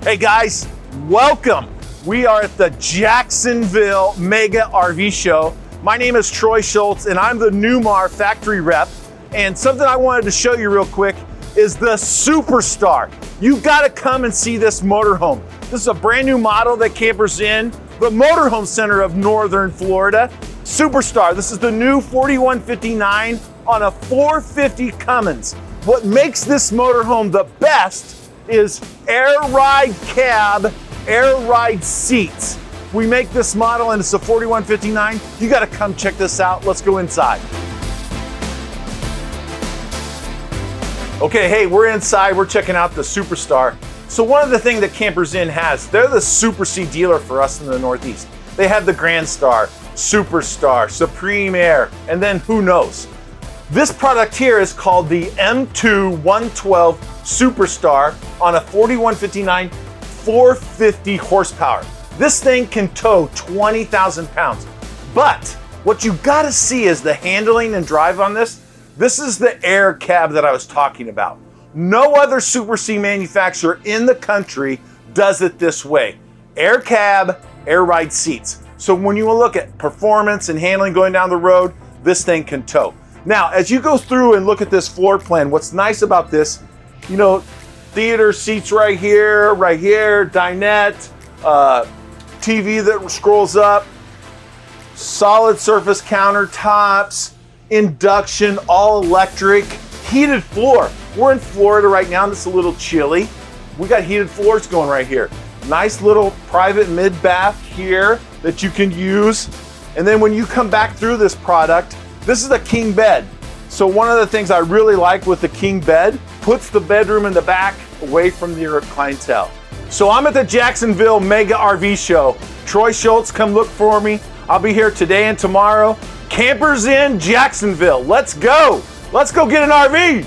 Hey guys, welcome. We are at the Jacksonville Mega RV Show. My name is Troy Schultz and I'm the Newmar factory rep. And something I wanted to show you real quick is the Superstar. You've got to come and see this motorhome. This is a brand new model that campers in the motorhome center of Northern Florida. Superstar, this is the new 4159 on a 450 Cummins. What makes this motorhome the best is air ride cab, air ride seats. We make this model and it's a 4159. You gotta come check this out. Let's go inside. Okay, hey, we're inside. We're checking out the Superstar. So one of the things that Campers Inn has, they're the Super C dealer for us in the Northeast. They have the Grand Star, Superstar, Supreme Air, and then who knows. This product here is called the M2 112 Superstar on a 4159 450 horsepower. This thing can tow 20,000 pounds. But what you gotta see is the handling and drive on this. This is the air cab that I was talking about. No other Super C manufacturer in the country does it this way. Air cab, air ride seats. So when you look at performance and handling going down the road, this thing can tow. Now, as you go through and look at this floor plan, what's nice about this, you know, theater seats right here, dinette, TV that scrolls up, solid surface countertops, induction, all electric, heated floor. We're in Florida right now, and it's a little chilly. We got heated floors going right here. Nice little private mid-bath here that you can use. And then when you come back through this product, this is a king bed. So one of the things I really like with the king bed, puts the bedroom in the back away from your clientele. So I'm at the Jacksonville Mega RV Show. Troy Schultz, come look for me. I'll be here today and tomorrow. Campers Inn Jacksonville. Let's go. Let's go get an RV.